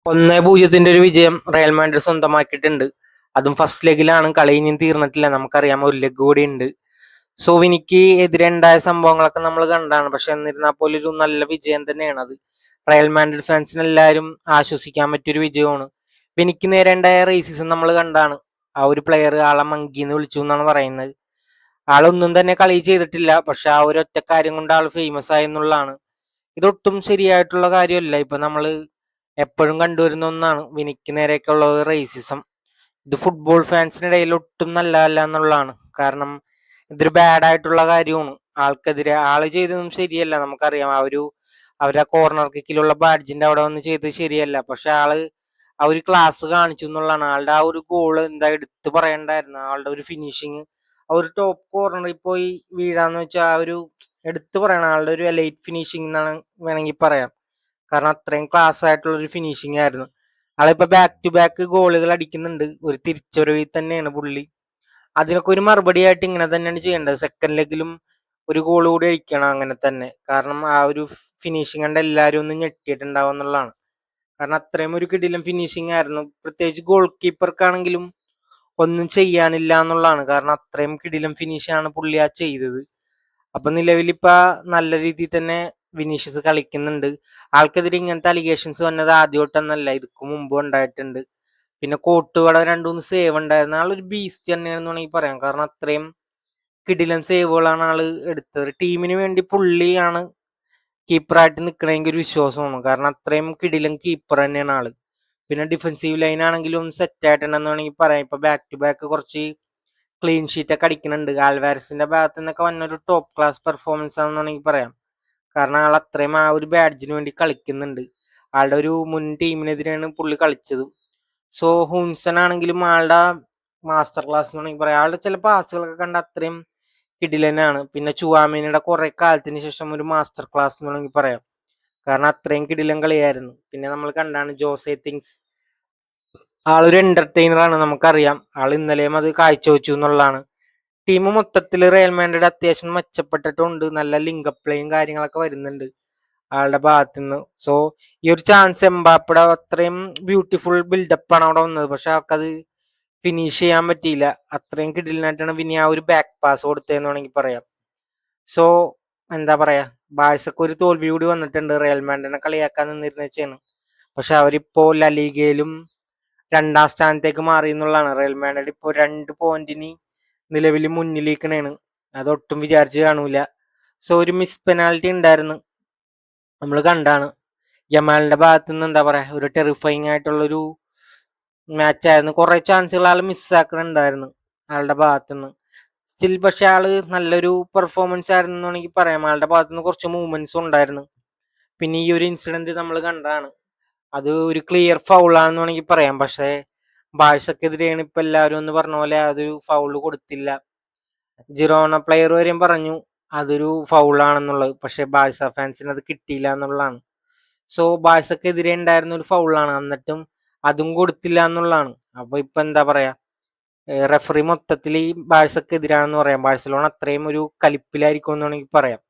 1-0 ഒരു വിജയം Real Madrid സ്വന്തമാക്കിയിട്ടുണ്ട്. അതും ഫസ്റ്റ് ലെഗിലാണ്. കളി ഇനിയും തീർന്നിട്ടില്ല, നമുക്കറിയാം ഒരു ലെഗ് കൂടി ഉണ്ട്. സോ വിനിക്ക് എതിരെ ഉണ്ടായ സംഭവങ്ങളൊക്കെ നമ്മൾ കണ്ടാണ്. പക്ഷെ എന്നിരുന്നാൽ പോലും ഒരു നല്ല വിജയം തന്നെയാണ് അത്. റയൽ മാഡ്രിഡ് ഫാൻസിന് എല്ലാവരും ആശ്വസിക്കാൻ പറ്റിയൊരു വിജയമാണ്. വിനിക്ക് നേരെ ഉണ്ടായ റേസിസം നമ്മൾ കണ്ടാണ്. ആ ഒരു പ്ലെയർ ആളെ മങ്കിന്ന് വിളിച്ചു എന്നാണ് പറയുന്നത്. ആളൊന്നും തന്നെ കളി ചെയ്തിട്ടില്ല, പക്ഷെ ആ ഒരു ഒറ്റ കാര്യം കൊണ്ട് ആൾ ഫേമസ് ആയി എന്നുള്ളതാണ്. ഇതൊട്ടും ശരിയായിട്ടുള്ള കാര്യമല്ല. ഇപ്പൊ നമ്മള് എപ്പോഴും കണ്ടുവരുന്ന ഒന്നാണ് വിനിക്ക് നേരെയൊക്കെ ഉള്ള റേസിസം. ഇത് ഫുട്ബോൾ ഫാൻസിനിടയിൽ ഒട്ടും നല്ലതല്ല എന്നുള്ളതാണ്. കാരണം ഇതൊരു ബാഡ് ആയിട്ടുള്ള കാര്യമാണ്. ആൾക്കെതിരെ ആള് ചെയ്തതും ശരിയല്ല, നമുക്കറിയാം. അവരുടെ കോർണർ കിക്കിലുള്ള ബാഡ്ജിന്റെ അവിടെ വന്ന് ചെയ്തത് ശരിയല്ല. പക്ഷെ ആ ഒരു ക്ലാസ് കാണിച്ചു എന്നുള്ളതാണ്. ആളുടെ ആ ഒരു ഗോള് എന്താ എടുത്ത് പറയണ്ടായിരുന്നു. ആളുടെ ഒരു ഫിനിഷിങ് ആ ഒരു ടോപ്പ് കോർണറിൽ പോയി വീഴാന്ന് വെച്ചാൽ ആ ഒരു എടുത്തു പറയണം. ആളുടെ ഒരു ലൈറ്റ് ഫിനിഷിംഗ് എന്നാണ് വേണമെങ്കിൽ പറയാം. കാരണം അത്രയും ക്ലാസ് ആയിട്ടുള്ള ഒരു ഫിനിഷിംഗ് ആയിരുന്നു. ആളിപ്പോ ബാക്ക് ടു ബാക്ക് ഗോളുകൾ അടിക്കുന്നുണ്ട്. ഒരു തിരിച്ചറിവിൽ തന്നെയാണ് പുള്ളി. അതിനൊക്കെ ഒരു മറുപടി ആയിട്ട് ഇങ്ങനെ തന്നെയാണ് ചെയ്യേണ്ടത്. സെക്കൻഡ് ലെഗിലും ഒരു ഗോൾ കൂടി അടിക്കണം അങ്ങനെ തന്നെ. കാരണം ആ ഒരു ഫിനിഷിംഗ് കണ്ട് എല്ലാവരും ഒന്ന് ഞെട്ടിയിട്ടുണ്ടാവും എന്നുള്ളതാണ്. കാരണം അത്രയും ഒരു കിടിലം ഫിനിഷിംഗ് ആയിരുന്നു. പ്രത്യേകിച്ച് ഗോൾ കീപ്പർക്കാണെങ്കിലും ഒന്നും ചെയ്യാനില്ല എന്നുള്ളതാണ്. കാരണം അത്രയും കിടിലം ഫിനിഷാണ് പുള്ളി ആ ചെയ്തത്. അപ്പൊ നിലവിലിപ്പ നല്ല രീതിയിൽ തന്നെ വിനീഷ്യസ് കളിക്കുന്നുണ്ട്. ആൾക്കെതിരെ ഇങ്ങനത്തെ അലിഗേഷൻസ് വന്നത് ആദ്യമായിട്ടൊന്നല്ല, ഇതിക്ക് മുമ്പ് ഉണ്ടായിട്ടുണ്ട്. പിന്നെ കോട്ടുകട 2-3 സേവ് ഉണ്ടായിരുന്നു. ആളൊരു ബീസ്റ്റ് തന്നെയാണെന്ന് വേണമെങ്കിൽ പറയാം. കാരണം അത്രയും കിടിലൻ സേവുകളാണ് ആള് എടുത്തത്. ടീമിന് വേണ്ടി പുള്ളിയാണ് കീപ്പറായിട്ട് നിൽക്കണമെങ്കിൽ ഒരു വിശ്വാസമാണ്. കാരണം അത്രയും കിടിലൻ കീപ്പർ തന്നെയാണ് ആള്. പിന്നെ ഡിഫൻസീവ് ലൈൻ ആണെങ്കിലും സെറ്റ് ആയിട്ടുണ്ടെന്ന് വേണമെങ്കിൽ പറയാം. ഇപ്പൊ ബാക്ക് ടു ബാക്ക് കുറച്ച് ക്ലീൻ ഷീറ്റ് ഒക്കെ അടിക്കുന്നുണ്ട്. ആൽവാരസിന്റെ ഭാഗത്തു നിന്നൊക്കെ വന്നൊരു ടോപ്പ് ക്ലാസ് പെർഫോമൻസ് ആണെന്ന് വേണമെങ്കിൽ പറയാം. കാരണം ആൾ അത്രയും ആ ഒരു ബാഡ്ജിന് വേണ്ടി കളിക്കുന്നുണ്ട്. ആളുടെ ഒരു മുൻ ടീമിനെതിരെയാണ് പുള്ളി കളിച്ചത്. സോ ഹുൻസൺ ആണെങ്കിലും ആളുടെ മാസ്റ്റർ ക്ലാസ് എന്ന് വേണമെങ്കിൽ പറയാം. ആളുടെ ചില പാസുകളൊക്കെ കണ്ട അത്രയും കിടിലനാണ്. പിന്നെ ചുവാമേനിയുടെ കുറെ കാലത്തിന് ശേഷം ഒരു മാസ്റ്റർ ക്ലാസ് എന്ന് വേണമെങ്കിൽ പറയാം. കാരണം അത്രയും കിടിലൻ കളിയായിരുന്നു. പിന്നെ നമ്മൾ കണ്ടാണ് ജോസെ തിങ്സ്. ആളൊരു എന്റർടൈനർ ആണ്, നമുക്കറിയാം. ആൾ ഇന്നലെയും അത് കാഴ്ചവെച്ചു എന്നുള്ളതാണ്. ടീം മൊത്തത്തിൽ റയൽ മാഡ്രിഡ് അത്യാവശ്യം മെച്ചപ്പെട്ടിട്ടുണ്ട്. നല്ല ലിങ്ക് പ്ലേയും കാര്യങ്ങളൊക്കെ വരുന്നുണ്ട് ആളുടെ ഭാഗത്തു നിന്ന്. സോ ഈ ഒരു ചാൻസ് എംബാപ്പയുടെ അത്രയും ബ്യൂട്ടിഫുൾ ബിൽഡപ്പ് ആണ് അവിടെ വന്നത്. പക്ഷെ ആൾക്കത് ഫിനിഷ് ചെയ്യാൻ പറ്റിയില്ല. അത്രയും കിടിലനായിട്ടാണ് വിനി ആ ഒരു ബാക്ക് പാസ് കൊടുത്തതെന്ന് വേണമെങ്കിൽ പറയാം. സോ എന്താ പറയാ, ബാഴ്സക്ക് ഒരു തോൽവി കൂടി വന്നിട്ടുണ്ട്. റയൽ മാഡ്രിഡിനെ കളിയാക്കാൻ നിന്നിരുന്ന വെച്ചാണ്. പക്ഷെ അവരിപ്പോ ലലീഗയിലും 2ാം സ്ഥാനത്തേക്ക് മാറി എന്നുള്ളതാണ്. റയൽ മാഡ്രിഡ് ഇപ്പോൾ 2 പോയിന്റിന് നിലവിൽ മുന്നിലേക്കാണ്. അതൊട്ടും വിചാരിച്ച് കാണൂല. സോ ഒരു മിസ് പെനാൽറ്റി ഉണ്ടായിരുന്നു, നമ്മൾ കണ്ടാണ്. യമാലിന്റെ ഭാഗത്തു നിന്ന് എന്താ പറയാ, ഒരു ടെറിഫൈങ് ആയിട്ടുള്ളൊരു മാച്ചായിരുന്നു. കുറെ ചാൻസുകൾ ആൾ മിസ്സാക്കുന്നുണ്ടായിരുന്നു ആളുടെ ഭാഗത്തുനിന്ന്. സ്റ്റിൽ പക്ഷെ ആള് നല്ലൊരു പെർഫോമൻസ് ആയിരുന്നു എന്ന് വേണമെങ്കിൽ പറയാം. ആളുടെ ഭാഗത്തുനിന്ന് കുറച്ച് മൂവ്മെന്റ്സും ഉണ്ടായിരുന്നു. പിന്നെ ഈ ഒരു ഇൻസിഡന്റ് നമ്മൾ കണ്ടതാണ്. അത് ഒരു ക്ലിയർ ഫൗളാണെന്ന് വേണമെങ്കിൽ പറയാം. പക്ഷേ ബാഴ്സക്കെതിരെയാണ് ഇപ്പൊ എല്ലാവരും എന്ന് പറഞ്ഞ പോലെ അതൊരു ഫൗള് കൊടുത്തില്ല. ജിറോണ പ്ലെയർ വരെയും പറഞ്ഞു അതൊരു ഫൗളാണെന്നുള്ളത്. പക്ഷെ ബാഴ്സ ഫാൻസിന് അത് കിട്ടിയില്ല എന്നുള്ളതാണ്. സോ ബാഴ്സക്കെതിരെ ഉണ്ടായിരുന്ന ഒരു ഫൗളാണ്, എന്നിട്ടും അതും കൊടുത്തില്ല എന്നുള്ളതാണ്. അപ്പൊ ഇപ്പൊ എന്താ പറയാ, റെഫറി മൊത്തത്തിൽ ഈ ബാഴ്സക്കെതിരാണെന്ന് പറയാം. ബാഴ്സലോണ അത്രയും ഒരു കലിപ്പിലായിരിക്കും എന്ന് വേണമെങ്കിൽ പറയാം.